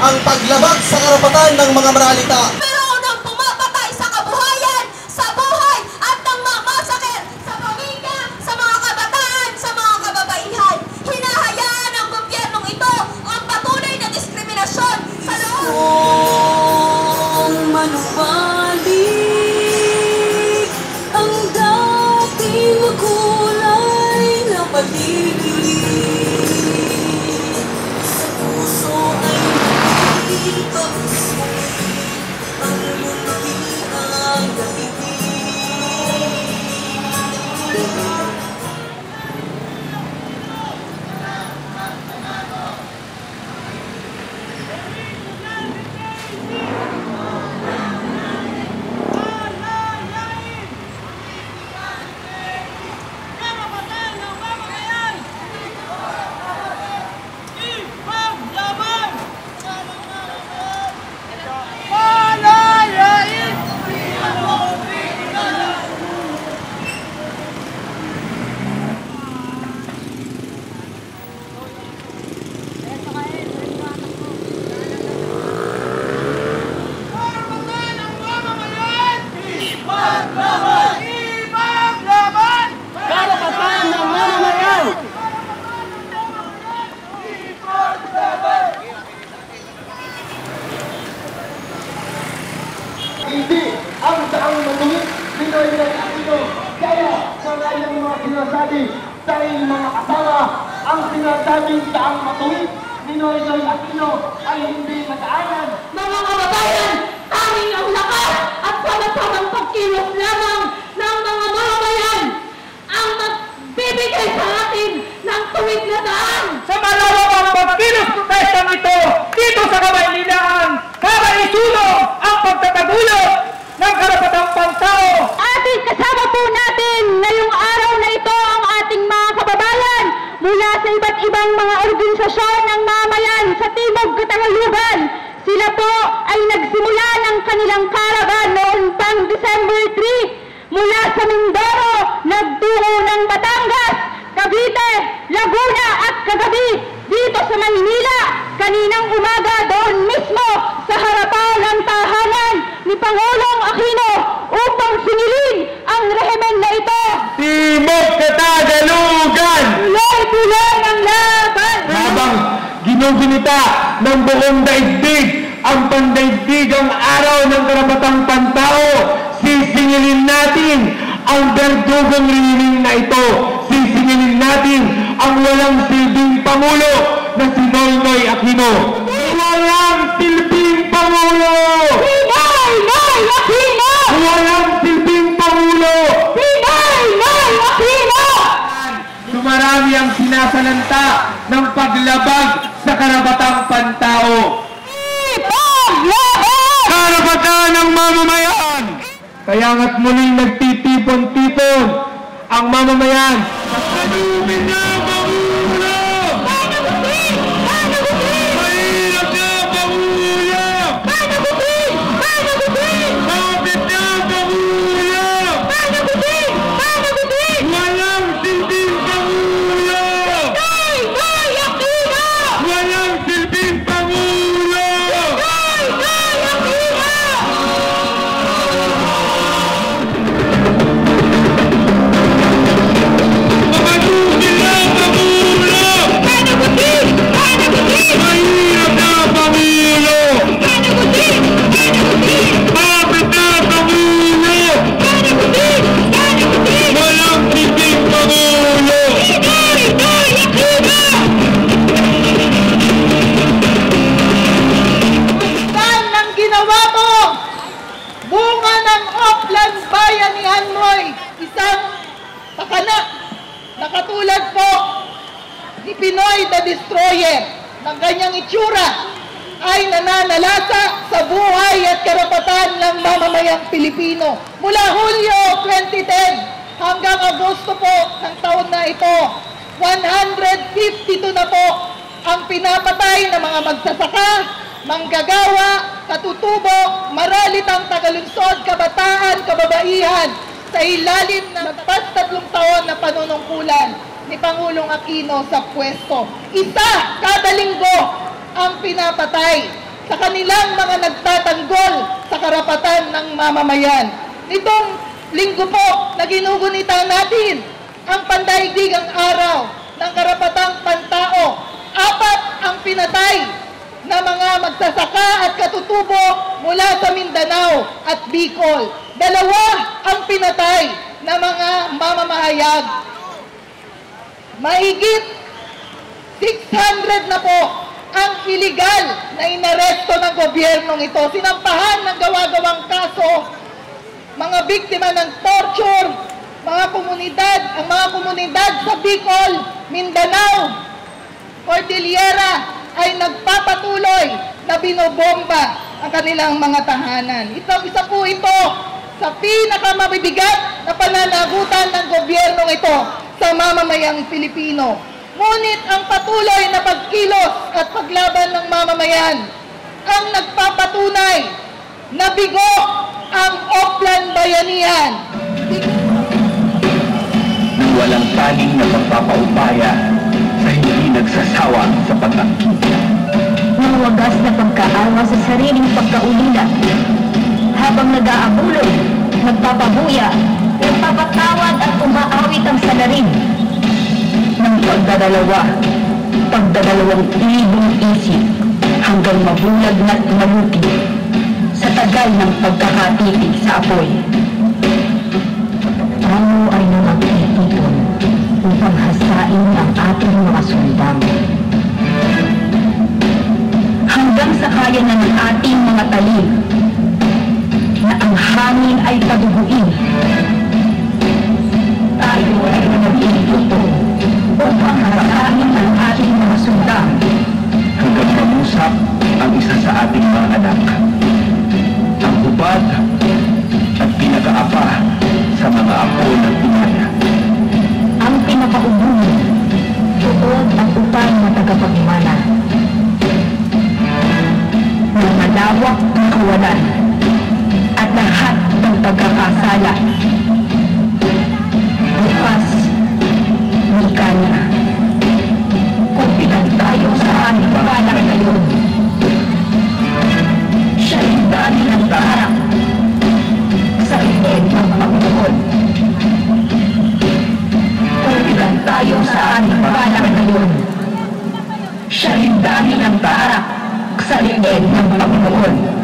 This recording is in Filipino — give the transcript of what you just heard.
ang paglabag sa karapatan ng mga maralita. Pero unang pumapatay sa kabuhayan, sa buhay at ng mamasakit sa pamilya, sa mga kabataan, sa mga kababaihan. Hinahayaan ng gobyernong ito ang patuloy na diskriminasyon sa loob. Manubalik ang dating makulay na paligid. Sa puso ay dito ang munti ang daigdig. Hindi ang saang matuwid, Pinoy ng Aquino. Kaya sa ngayong mga sinasabi sa iyong mga asawa, ang sinasabing saang matuwid, Pinoy ng Aquino ay hindi mataanan. Mga kababayan, tanging ang lakas at sama-samang pagkilos lamang ng mga mamamayan ang magbibigay sa atin ng tuwid na daan. Sa malawak ang pagkilos protestang ito dito sa Kamaynilaan para isulong ang pagtataguyod ng karapatang pantao. Ating kasama po natin ngayong araw na ito ang ating mga kababayan mula sa iba't ibang mga organisasyon ng mamamayan sa Timog Katangalugan. Sila po ay nagsimula ng kanilang karavan noon pang December 3 mula sa Mindoro, nagtungo ng Batangas, Cavite, Laguna at kagabi dito sa Maynila. Kaninang umaga doon mismo sa harapan ng tahanan ni Pangulong Aquino upang singilin ang rehimen na ito. Timog Katagalugan! Tuloy-tuloy ang laban! Habang ginugunita ng buong daigdig ang pandaigdigang araw ng karapatang pantao, sisingilin natin ang berdugong rehimen na ito. Sisingilin natin ang walang silbing Pangulo na si Noynoy Aquino. Walang silbing Pangulo! Noy Aquino! Walang silbing Pangulo! Noy Aquino! Dumarami ang sinasalanta ng paglabag sa karapatang pantao. Karapatan ng mamamayan! Kaya nga't muling nagtitipon-tipon ang mamamayan. Pagkalumin na ang Pangulo! Mahirap na ang Pangulo! Kapit na ang Pangulo! Walang silbing Pangulo! Walang silbing Pangulo! Pagkalumin na ang Pangulo! Mahirap na ang Pangulo! Kapit na ang Pangulo! Walang silbing Pangulo! Saan ang ginawa mo? Bunga ng Oplan Bayanihan mo'y isang pakana na katulad po ni Pinoy the Destroyer ng kanyang itsura ay nananalasa sa buhay at karapatan ng mamamayang Pilipino. Mula Hulyo 2010 hanggang Agosto po ng taon na ito, 152 na po ang pinapatay ng mga magsasaka, manggagawa, katutubo, maralitang tagalunsod, kabataan, kababaihan sa ilalim ng magpas 3 taon na panunungkulan ni Pangulong Aquino sa pwesto. Isa kada linggo ang pinapatay. sa kanilang mga nagtatanggol sa karapatan ng mamamayan. Nitong linggo po na ginugunita natin ang pandaigdigang araw ng karapatang pantao. 4 ang pinatay na mga magsasaka at katutubo mula sa Mindanao at Bicol. 2 ang pinatay na mga mamamahayag. Mahigit 600 na po ang iligal na inaresto ng gobyernong ito. Sinampahan ng gawa-gawang kaso mga biktima ng torture, ang mga komunidad sa Bicol, Mindanao, Cordillera ay nagpapatuloy na binobomba ang kanilang mga tahanan. Isa po ito sa pinakamabibigat na pananagutan ng gobyernong ito sa mamamayang Pilipino. Ngunit ang patuloy na pagkilos at paglaban ng mamamayan ang nagpapatunay na bigo ang Oplan Bayanihan. Walang tanging na pagpapaubaya sa hindi nagsasawa sa pag-angkin. Ng wagas na pagkaawa sa sariling pagkaulila, habang nag-aabulong, nagpapabuya, nagpapatawad at umaawit ang salarin ng pagdadalawang libong isip hanggang mabulag na't maluti sa tagal ng pagkakatitig sa apoy. Ano ay nangagtitipon upang hasain ang ating mga sundalo. Hanggang sa kaya na ng ating mga talim na ang hangin ay paduguin. Tayo ay nag-iituto upang hasain ang ating mga sundalo. Hanggang mamusap ang isa sa ating mga anak. Ang hubad at pinakaapa sa mga apo ng Pinaya. Ang pinakaubuni, tuod at upang na tagapagmana. Ng malawak na kawalan at lahat ng pagkakasala. Bukas, wika niya. Kung ilan tayo sa aming balak ngayon, siya yung dami ng taharap sa itin ng Panginoon. Kung ilan tayo sa aming balak ngayon, siya yung dami ng taharap sa itin ng Panginoon.